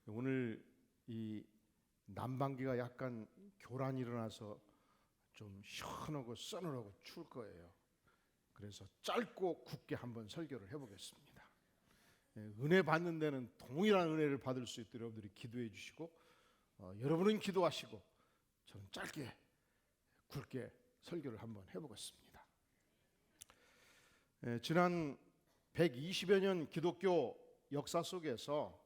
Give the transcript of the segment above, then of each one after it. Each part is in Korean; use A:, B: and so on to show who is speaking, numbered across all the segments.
A: 오늘 이 난방기가 약간 교란이 일어나서 좀 시원하고 서늘하고 추울 거예요. 그래서 짧고 굵게 한번 설교를 해보겠습니다. 은혜 받는 데는 동일한 은혜를 받을 수 있도록 여러분들이 기도해 주시고 여러분은 기도하시고 저는 짧게 굵게 설교를 한번 해보겠습니다. 지난 120여 년 기독교 역사 속에서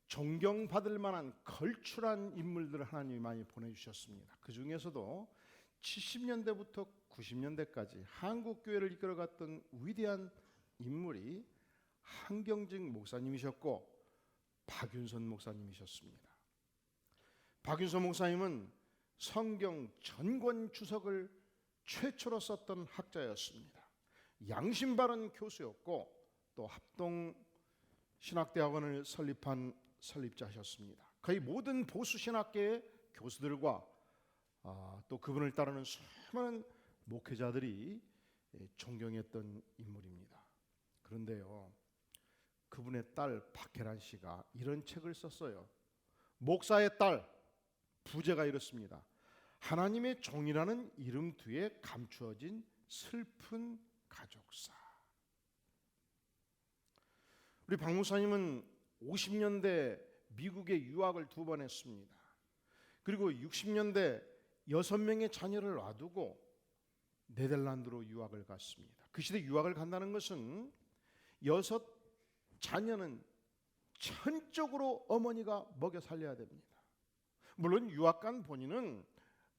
A: 존경받을 만한 걸출한 인물들을 하나님이 많이 보내주셨습니다. 그 중에서도 70년대부터 90년대까지 한국교회를 이끌어갔던 위대한 인물이 한경직 목사님이셨고 박윤선 목사님이셨습니다. 박윤선 목사님은 성경 전권 주석을 최초로 썼던 학자였습니다. 양심 바른 교수였고 또 합동 신학대학원을 설립한 설립자셨습니다. 거의 모든 보수 신학계의 교수들과 또 그분을 따르는 수많은 목회자들이 존경했던 인물입니다. 그런데요, 그분의 딸 박혜란 씨가 이런 책을 썼어요. 목사의 딸, 부제가 이렇습니다. 하나님의 종이라는 이름 뒤에 감추어진 슬픈 가족사. 우리 박 목사님은 50년대 미국에 유학을 2번 했습니다. 그리고 60년대 6명의 자녀를 놔두고 네덜란드로 유학을 갔습니다. 그 시대 유학을 간다는 것은 6 자녀는 천적으로 어머니가 먹여 살려야 됩니다. 물론 유학 간 본인은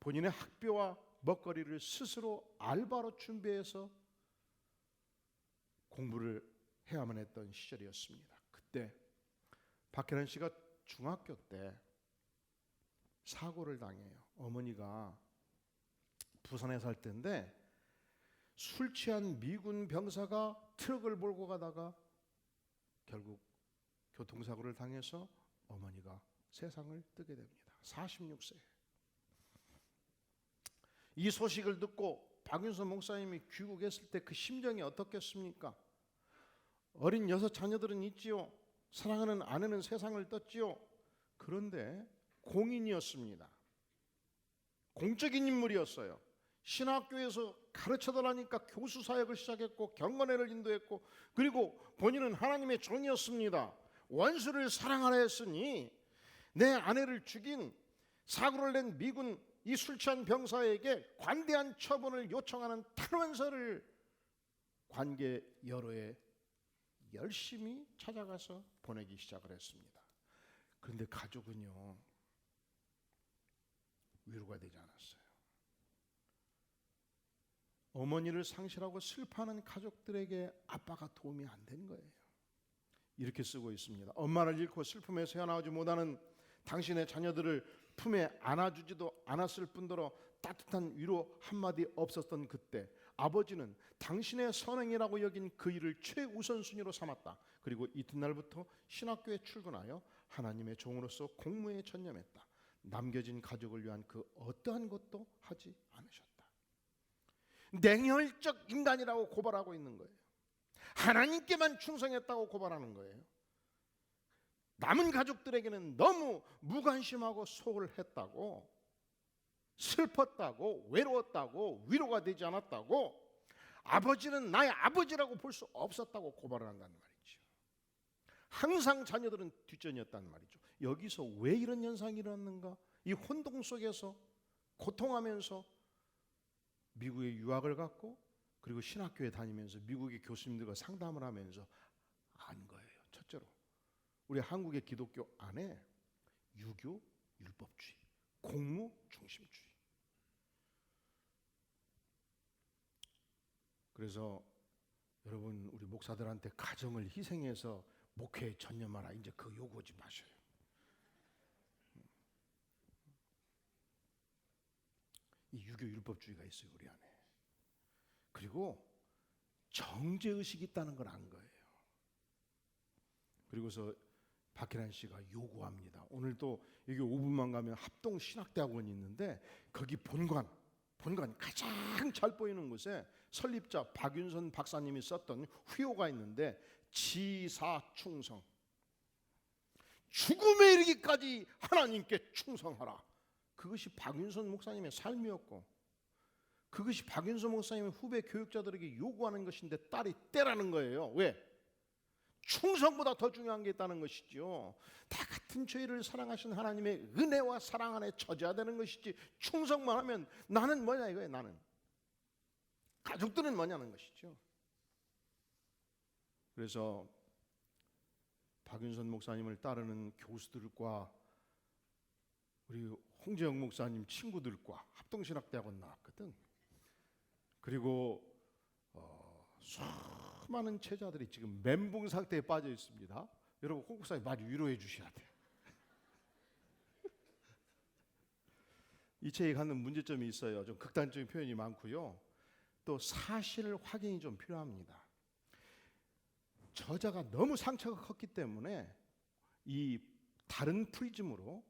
A: 본인의 학비와 먹거리를 스스로 알바로 준비해서 공부를 해야만 했던 시절이었습니다. 그때 박혜란 씨가 중학교 때 사고를 당해요. 어머니가 부산에 살 때인데 술 취한 미군 병사가 트럭을 몰고 가다가 결국 교통사고를 당해서 어머니가 세상을 뜨게 됩니다. 46세. 이 소식을 듣고 박윤선 목사님이 귀국했을 때 그 심정이 어떻겠습니까? 어린 6 자녀들은 있지요. 사랑하는 아내는 세상을 떴지요. 그런데 공인이었습니다. 공적인 인물이었어요. 신학교에서 가르쳐달라니까 교수 사역을 시작했고 경건회를 인도했고 그리고 본인은 하나님의 종이었습니다. 원수를 사랑하라 했으니 내 아내를 죽인 사고를 낸 미군 이 술 취한 병사에게 관대한 처분을 요청하는 탄원서를 관계 여로에 열심히 찾아가서 보내기 시작을 했습니다. 그런데 가족은요, 위로가 되지 않았어요. 어머니를 상실하고 슬퍼하는 가족들에게 아빠가 도움이 안 된 거예요. 이렇게 쓰고 있습니다. 엄마를 잃고 슬픔에서 헤어나오지 못하는 당신의 자녀들을 품에 안아주지도 않았을 뿐더러 따뜻한 위로 한마디 없었던 그때 아버지는 당신의 선행이라고 여긴 그 일을 최우선순위로 삼았다. 그리고 이튿날부터 신학교에 출근하여 하나님의 종으로서 공무에 전념했다. 남겨진 가족을 위한 그 어떠한 것도 하지 않으셨다. 냉혈적 인간이라고 고발하고 있는 거예요. 하나님께만 충성했다고 고발하는 거예요. 남은 가족들에게는 너무 무관심하고 소홀했다고, 슬펐다고, 외로웠다고, 위로가 되지 않았다고, 아버지는 나의 아버지라고 볼 수 없었다고 고발을 한다는 말이죠. 항상 자녀들은 뒷전이었다는 말이죠. 여기서 왜 이런 현상이 일어났는가? 이 혼동 속에서 고통하면서 미국에 유학을 갔고 그리고 신학교에 다니면서 미국의 교수님들과 상담을 하면서 안 거예요. 첫째로 우리 한국의 기독교 안에 유교 율법주의, 공무 중심주의. 그래서 여러분 우리 목사들한테 가정을 희생해서 목회에 전념하라 이제 그 요구하지 마셔요. 이 유교 율법주의가 있어요 우리 안에. 그리고 정죄의식이 있다는 걸 안 거예요. 그리고서 박혜란 씨가 요구합니다. 오늘 또 여기 5분만 가면 합동 신학대학원이 있는데 거기 본관 가장 잘 보이는 곳에 설립자 박윤선 박사님이 썼던 후요가 있는데 지사충성 때까지 하나님께 충성하라. 그것이 박윤선 목사님의 삶이었고, 그것이 박윤선 목사님의 후배 교육자들에게 요구하는 것인데 딸이 떼라는 거예요. 왜? 충성보다 더 중요한 게 있다는 것이죠. 다 같은 죄를 사랑하신 하나님의 은혜와 사랑 안에 처져야 되는 것이지, 충성만 하면 나는 뭐냐 이거예요. 나는 가족들은 뭐냐는 것이죠. 그래서 박윤선 목사님을 따르는 교수들과 우리 홍재영 목사님 친구들과 합동신학대학원 나왔거든. 그리고 수많은 제자들이 지금 멘붕 상태에 빠져 있습니다. 여러분, 홍 목사님 많이 위로해 주셔야 돼요. 이 책이 갖는 문제점이 있어요. 좀 극단적인 표현이 많고요. 또 사실 확인이 좀 필요합니다. 저자가 너무 상처가 컸기 때문에 이 다른 프리즘으로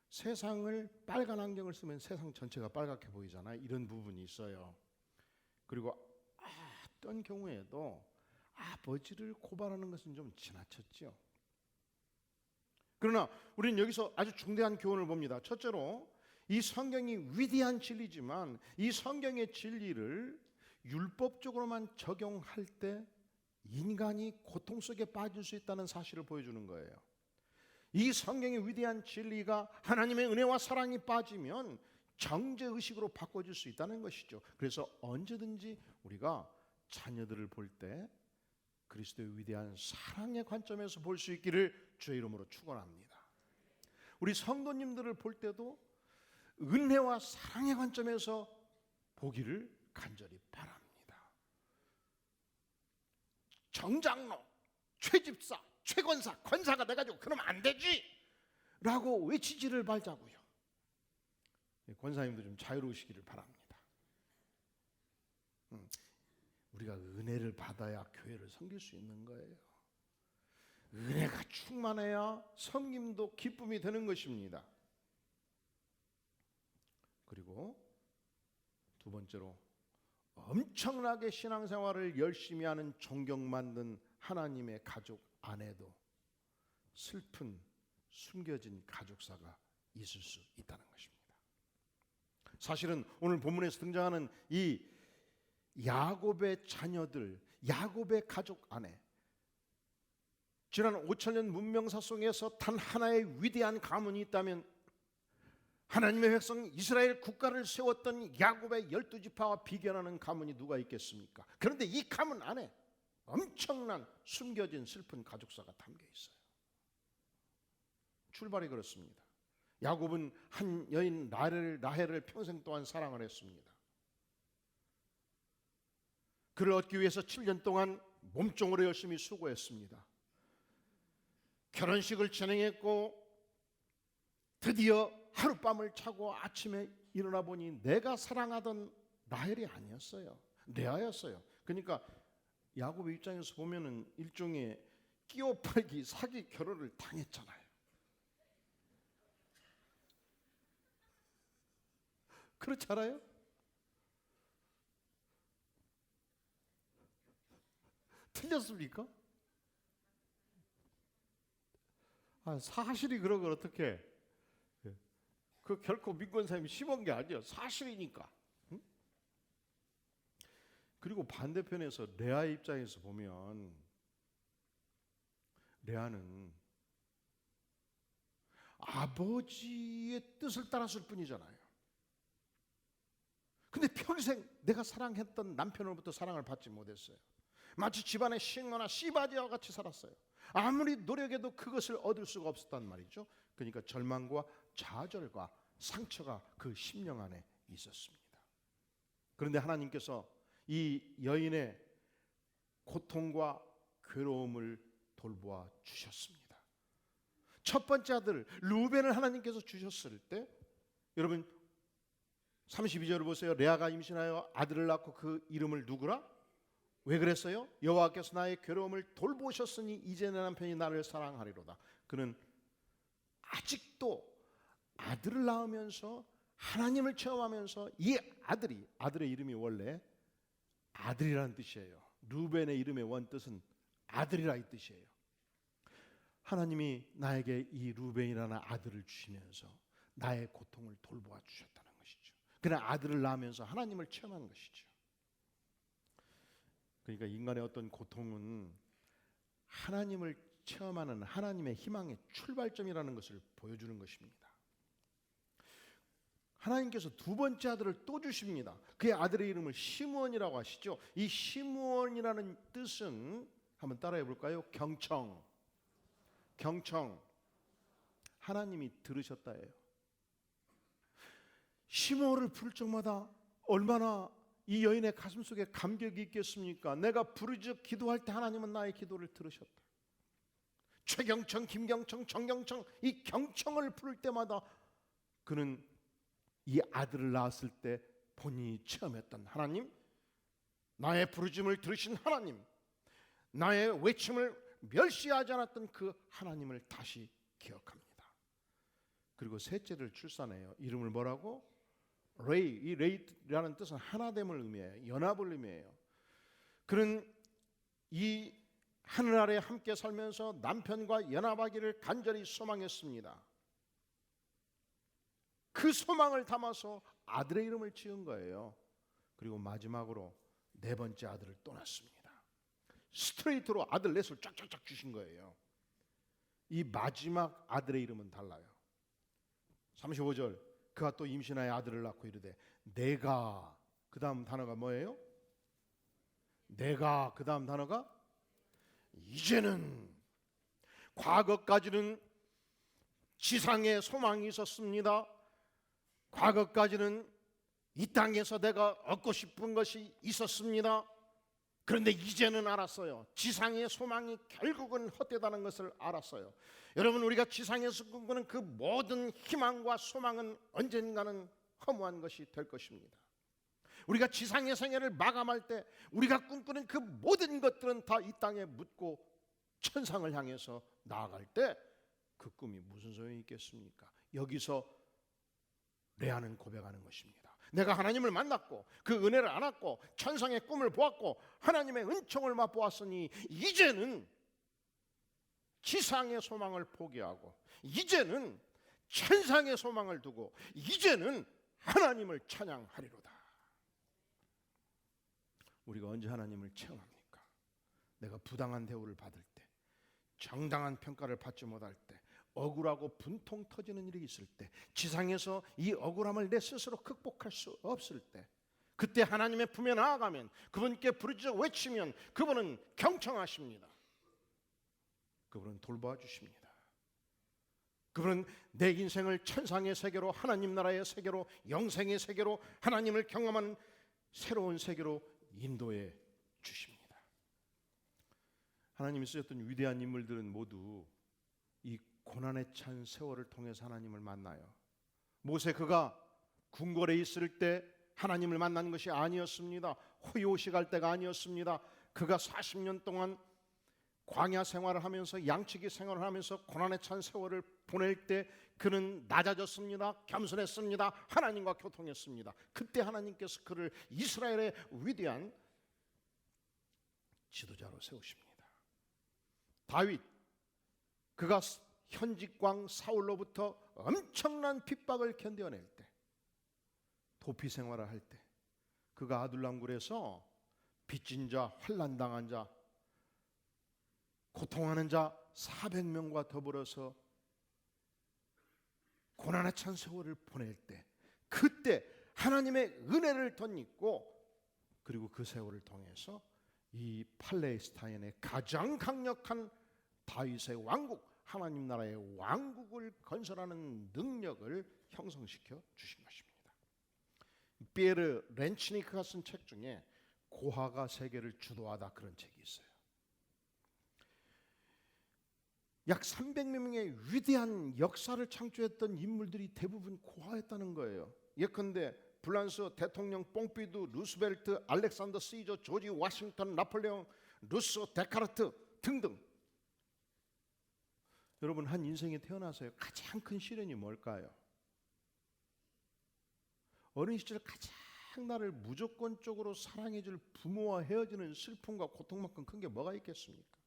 A: 세상을 빨간 안경을 쓰면 세상 전체가 빨갛게 보이잖아요. 이런 부분이 있어요. 그리고 어떤 경우에도 아버지를 고발하는 것은 좀 지나쳤죠. 그러나 우리는 여기서 아주 중대한 교훈을 봅니다. 첫째로, 이 성경이 위대한 진리지만 이 성경의 진리를 율법적으로만 적용할 때 인간이 고통 속에 빠질 수 있다는 사실을 보여주는 거예요. 이 성경의 위대한 진리가 하나님의 은혜와 사랑이 빠지면 정죄의식으로 바꿔질 수 있다는 것이죠. 그래서 언제든지 우리가 자녀들을 볼 때 그리스도의 위대한 사랑의 관점에서 볼 수 있기를 주의 이름으로 축원합니다. 우리 성도님들을 볼 때도 은혜와 사랑의 관점에서 보기를 간절히 바랍니다. 정장로, 최집사, 최권사, 권사가 돼가지고 그러면 안 되지 라고 외치지를 말자고요. 권사님도 좀 자유로우시기를 바랍니다. 우리가 은혜를 받아야 교회를 섬길 수 있는 거예요. 은혜가 충만해야 섬김도 기쁨이 되는 것입니다. 그리고 두 번째로, 엄청나게 신앙생활을 열심히 하는 존경받는 하나님의 가족 안에도 슬픈 숨겨진 가족사가 있을 수 있다는 것입니다. 사실은 오늘 본문에서 등장하는 이 야곱의 자녀들, 야곱의 가족 안에 지난 5,000년 문명사 속에서 단 하나의 위대한 가문이 있다면 하나님의 백성 이스라엘 국가를 세웠던 야곱의 12지파와 비견하는 가문이 누가 있겠습니까? 그런데 이 가문 안에 엄청난 숨겨진 슬픈 가족사가 담겨 있어요. 출발이 그렇습니다. 야곱은 한 여인 라헬을 평생 동안 사랑을 했습니다. 그를 얻기 위해서 7년 동안 몸종으로 열심히 수고했습니다. 결혼식을 진행했고 드디어 하룻밤을 자고 아침에 일어나 보니 내가 사랑하던 라헬이 아니었어요. 레아였어요. 그러니까 야곱의 입장에서 보면은 일종의 끼어팔기 사기 결혼을 당했잖아요. 그렇지 않아요? 틀렸습니까? 사실이 그러면 어떻게? 그 결코 민권사님이 심은 게 아니에요. 사실이니까. 응? 그리고 반대편에서 레아의 입장에서 보면 레아는 아버지의 뜻을 따랐을 뿐이잖아요. 근데 평생 내가 사랑했던 남편으로부터 사랑을 받지 못했어요. 마치 집안의 식모나 씨바지와 같이 살았어요. 아무리 노력해도 그것을 얻을 수가 없었단 말이죠. 그러니까 절망과 좌절과 상처가 그 심령 안에 있었습니다. 그런데 하나님께서 이 여인의 고통과 괴로움을 돌보아 주셨습니다. 첫 번째 아들 르우벤을 하나님께서 주셨을 때, 여러분 32절을 보세요. 레아가 임신하여 아들을 낳고 그 이름을 누구라? 왜 그랬어요? 여호와께서 나의 괴로움을 돌보셨으니 이제 내 남편이 나를 사랑하리로다. 그는 아직도 아들을 낳으면서 하나님을 체험하면서 이 아들의 이름이 원래 아들이라는 뜻이에요. 르우벤의 이름의 원뜻은 아들이라 이 뜻이에요. 하나님이 나에게 이 루벤이라는 아들을 주시면서 나의 고통을 돌보아 주셨다는 것이죠. 그는 아들을 낳으면서 하나님을 체험한 것이죠. 그러니까 인간의 어떤 고통은 하나님을 체험하는 하나님의 희망의 출발점이라는 것을 보여주는 것입니다. 하나님께서 두 번째 아들을 또 주십니다. 그의 아들의 이름을 시므온이라고 하시죠. 이 시므온이라는 뜻은 한번 따라해 볼까요? 경청. 하나님이 들으셨다예요. 시므온을 부를 적마다 얼마나 이 여인의 가슴 속에 감격이 있겠습니까? 내가 부르짖어 기도할 때 하나님은 나의 기도를 들으셨다. 최경청, 김경청, 정경청, 이 경청을 부를 때마다 그는 이 아들을 낳았을 때 본인이 체험했던 하나님, 나의 부르짖음을 들으신 하나님, 나의 외침을 멸시하지 않았던 그 하나님을 다시 기억합니다. 그리고 셋째를 출산해요. 이름을 뭐라고? 레이. 이 레이라는 뜻은 하나됨을 의미해요. 연합을 의미해요. 그는 이 하늘 아래 함께 살면서 남편과 연합하기를 간절히 소망했습니다. 그 소망을 담아서 아들의 이름을 지은 거예요. 그리고 마지막으로 네 번째 아들을 또 낳습니다. 스트레이트로 아들 넷을 쫙쫙쫙 주신 거예요. 이 마지막 아들의 이름은 달라요. 35절, 그가 또 임신하여 아들을 낳고 이르되 내가, 그 다음 단어가 뭐예요? 내가, 그 다음 단어가 이제는. 과거까지는 지상에 소망이 있었습니다. 과거까지는 이 땅에서 내가 얻고 싶은 것이 있었습니다. 그런데 이제는 알았어요. 지상의 소망이 결국은 헛되다는 것을 알았어요. 여러분, 우리가 지상에서 꿈꾸는 그 모든 희망과 소망은 언젠가는 허무한 것이 될 것입니다. 우리가 지상의 생애를 마감할 때 우리가 꿈꾸는 그 모든 것들은 다 이 땅에 묻고 천상을 향해서 나아갈 때 그 꿈이 무슨 소용이 있겠습니까? 여기서 레아는 고백하는 것입니다. 내가 하나님을 만났고 그 은혜를 안았고 천상의 꿈을 보았고 하나님의 은총을 맛보았으니 이제는 지상의 소망을 포기하고 이제는 천상의 소망을 두고 이제는 하나님을 찬양하리로다. 우리가 언제 하나님을 체험합니까? 내가 부당한 대우를 받을 때, 정당한 평가를 받지 못할 때, 억울하고 분통 터지는 일이 있을 때, 지상에서 이 억울함을 내 스스로 극복할 수 없을 때, 그때 하나님의 품에 나아가면, 그분께 부르짖어 외치면 그분은 경청하십니다. 그분은 돌보아 주십니다. 그분은 내 인생을 천상의 세계로, 하나님 나라의 세계로, 영생의 세계로, 하나님을 경험하는 새로운 세계로 인도해 주십니다. 하나님이 쓰셨던 위대한 인물들은 모두 이 고난에 찬 세월을 통해서 하나님을 만나요. 모세, 그가 궁궐에 있을 때 하나님을 만난 것이 아니었습니다. 호요식할 때가 아니었습니다. 그가 40년 동안 광야 생활을 하면서 양치기 생활을 하면서 고난에 찬 세월을 보낼 때 그는 낮아졌습니다. 겸손했습니다. 하나님과 교통했습니다. 그때 하나님께서 그를 이스라엘의 위대한 지도자로 세우십니다. 다윗, 그가 현직왕 사울로부터 엄청난 핍박을 견뎌낼 때, 도피 생활을 할 때, 그가 아둘람굴에서 빚진 자, 환난당한 자, 고통하는 자 400명과 더불어서 고난에 찬 세월을 보낼 때, 그때 하나님의 은혜를 덧입고, 그리고 그 세월을 통해서 이 팔레스타인의 가장 강력한 다윗의 왕국, 하나님 나라의 왕국을 건설하는 능력을 형성시켜 주신 것입니다. 피에르 렌치니크가 쓴 책 중에 고아가 세계를 주도하다, 그런 책이 있어요. 약 300명의 위대한 역사를 창조했던 인물들이 대부분 고아였다는 거예요. 예컨대 프랑스 대통령 뽕피두, 루스벨트, 알렉산더 시저, 조지 워싱턴, 나폴레옹, 루소, 데카르트 등등. 여러분, 한 인생에 태어나서요, 가장 큰 시련이 뭘까요? 어린 시절 가장 나를 무조건적으로 사랑해줄 부모와 헤어지는 슬픔과 고통만큼 큰 게 뭐가 있겠습니까?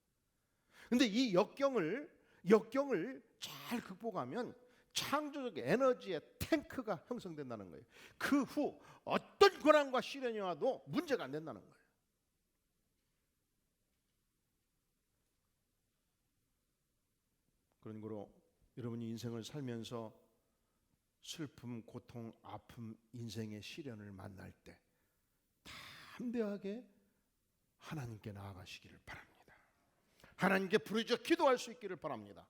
A: 근데 이 역경을 역경을 잘 극복하면 창조적 에너지의 탱크가 형성된다는 거예요. 그 후 어떤 고난과 시련이 와도 문제가 안 된다는 거예요. 그런 거로 여러분이 인생을 살면서 슬픔, 고통, 아픔, 인생의 시련을 만날 때 담대하게 하나님께 나아가시기를 바랍니다. 하나님께 부르짖어 기도할 수 있기를 바랍니다.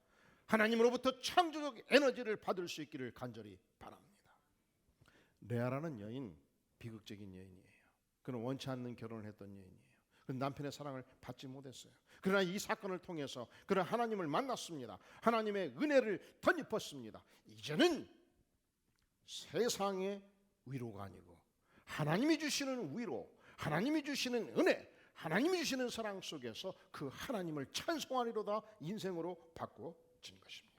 A: 하나님으로부터 창조적 에너지를 받을 수 있기를 간절히 바랍니다. 레아라는 여인, 비극적인 여인이에요. 그는 원치 않는 결혼을 했던 여인이에요. 그는 남편의 사랑을 받지 못했어요. 그러나 이 사건을 통해서 그는 하나님을 만났습니다. 하나님의 은혜를 덧입었습니다. 이제는 세상의 위로가 아니고 하나님이 주시는 위로, 하나님이 주시는 은혜, 하나님이 주시는 사랑 속에서 그 하나님을 찬송하리로다 인생으로 바꿔진 것입니다.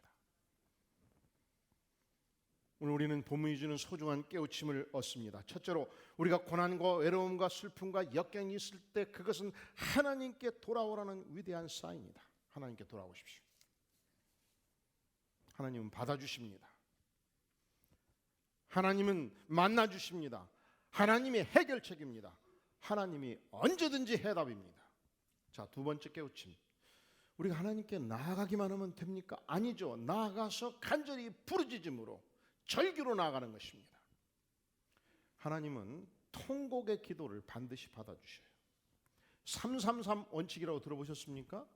A: 오늘 우리는 본문이 주는 소중한 깨우침을 얻습니다. 첫째로 우리가 고난과 외로움과 슬픔과 역경이 있을 때 그것은 하나님께 돌아오라는 위대한 사인이다. 하나님께 돌아오십시오. 하나님은 받아주십니다. 하나님은 만나주십니다. 하나님이 해결책입니다. 하나님이 언제든지 해답입니다. 자, 두 번째 깨우침. 우리가 하나님께 나아가기만 하면 됩니까? 아니죠. 나아가서 간절히 부르짖음으로 절규로 나아가는 것입니다. 하나님은 통곡의 기도를 반드시 받아주셔요. 333 원칙이라고 들어보셨습니까?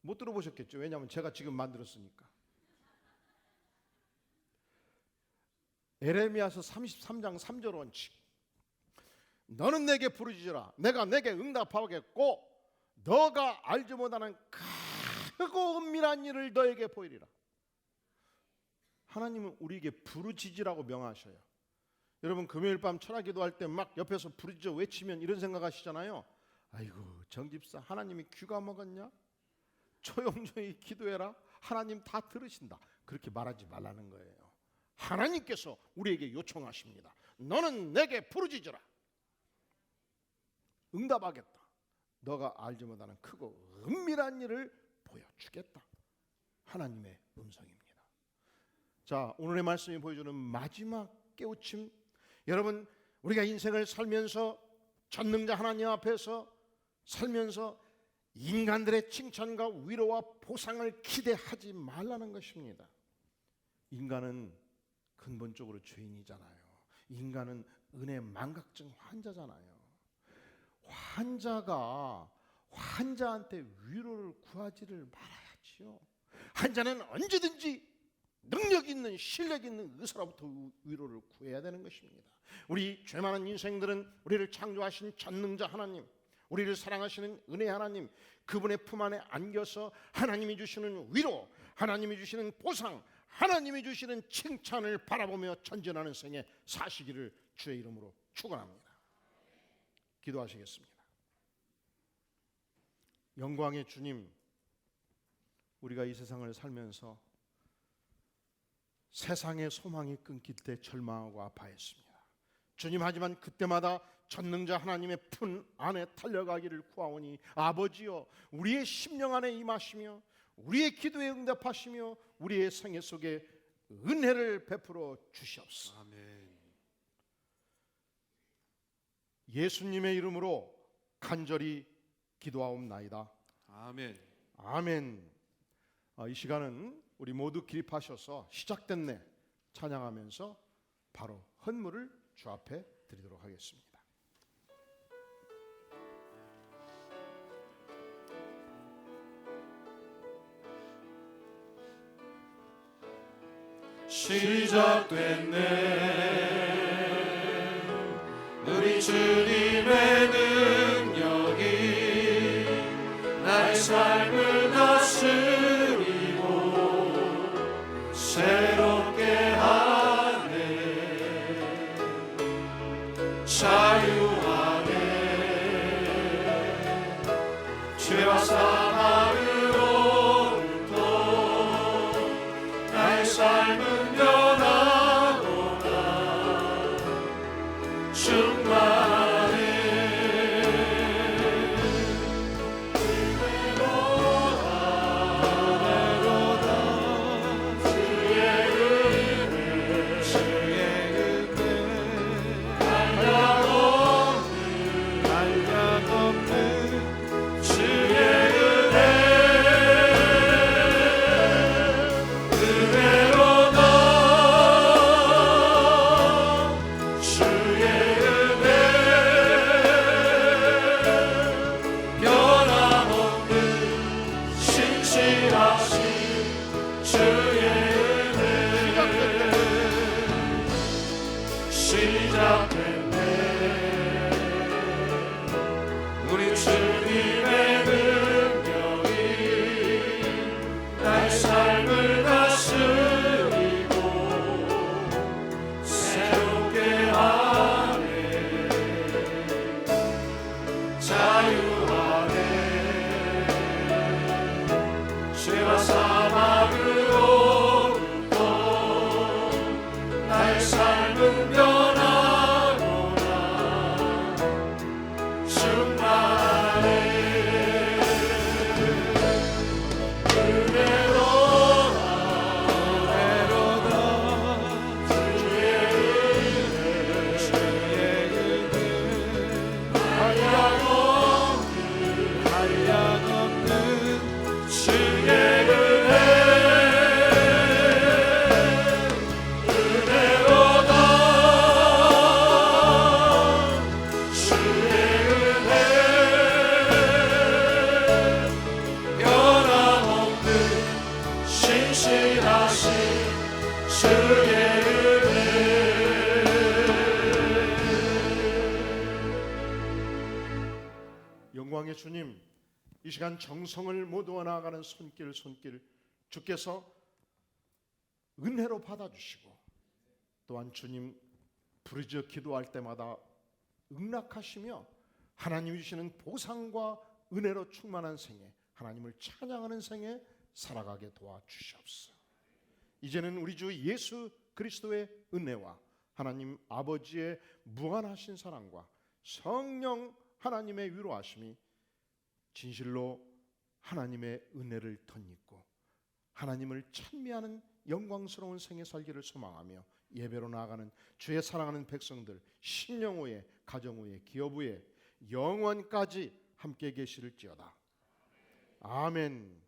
A: 못 들어보셨겠죠. 왜냐하면 제가 지금 만들었으니까. 에레미야서 33장 3절 원칙. 너는 내게 부르짖으라. 내가 내게 응답하겠고 너가 알지 못하는 크고 은밀한 일을 너에게 보이리라. 하나님은 우리에게 부르짖으라고 명하셔요. 여러분 금요일 밤 철학 기도할 때 막 옆에서 부르짖어 외치면 이런 생각하시잖아요. 아이고 정집사 하나님이 귀가 먹었냐? 조용조용히 기도해라. 하나님 다 들으신다. 그렇게 말하지 말라는 거예요. 하나님께서 우리에게 요청하십니다. 너는 내게 부르짖으라. 응답하겠다. 너가 알지 못하는 크고 은밀한 일을 보여주겠다. 하나님의 음성입니다. 자, 오늘의 말씀이 보여주는 마지막 깨우침. 여러분, 우리가 인생을 살면서 전능자 하나님 앞에서 살면서 인간들의 칭찬과 위로와 보상을 기대하지 말라는 것입니다. 인간은 근본적으로 죄인이잖아요. 인간은 은혜 망각증 환자잖아요. 환자가 환자한테 위로를 구하지를 말아야지요. 환자는 언제든지 능력 있는 실력 있는 의사로부터 위로를 구해야 되는 것입니다. 우리 죄 많은 인생들은 우리를 창조하신 전능자 하나님, 우리를 사랑하시는 은혜 하나님, 그분의 품 안에 안겨서 하나님이 주시는 위로, 하나님이 주시는 보상, 하나님이 주시는 칭찬을 바라보며 전진하는 생에 사시기를 주의 이름으로 축원합니다. 기도하시겠습니다. 영광의 주님, 우리가 이 세상을 살면서 세상의 소망이 끊길 때 절망하고 아파했습니다. 주님, 하지만 그때마다 전능자 하나님의 품 안에 달려가기를 구하오니 아버지여, 우리의 심령 안에 임하시며 우리의 기도에 응답하시며 우리의 생애 속에 은혜를 베풀어 주시옵소서.
B: 아멘.
A: 예수님의 이름으로 간절히 기도하옵나이다.
B: 아멘.
A: 아멘. 이 시간은 우리 모두 기립하셔서 시작됐네 찬양하면서 바로 헌물을 주 앞에 드리도록 하겠습니다.
B: 시작됐네 우리 주님의 능력이 나의 삶을 다스리고 새롭게 하네. 자유하네. 죄와 사망으로부터 나의 삶은 충만해. 주의 은혜 시작됐네. 우리 주님의 능력이 나의 삶을 다스리고 새롭게 하네. 자유하네. 죄와 사망으로부터 나의 삶은 변하구나. 충만해. 은혜로다 주의 은혜 한량없는 주의 은혜로다. 주의 은혜 변함없는 신실하신 주의 은혜.
A: 영광의 주님, 이 시간 정성을 모두어 나아가는 손길 주께서 은혜로 받아주시고, 또한 주님 부르짖어 기도할 때마다 응낙하시며 하나님이 주시는 보상과 은혜로 충만한 생애, 하나님을 찬양하는 생애 살아가게 도와주시옵소서. 이제는 우리 주 예수 그리스도의 은혜와 하나님 아버지의 무한하신 사랑과 성령 하나님의 위로하심이 진실로 하나님의 은혜를 덧입고 하나님을 찬미하는 영광스러운 생애 살기를 소망하며 예배로 나아가는 주의 사랑하는 백성들, 심령 후에, 가정 후에, 기업 후에 영원까지 함께 계시를지어다. 아멘.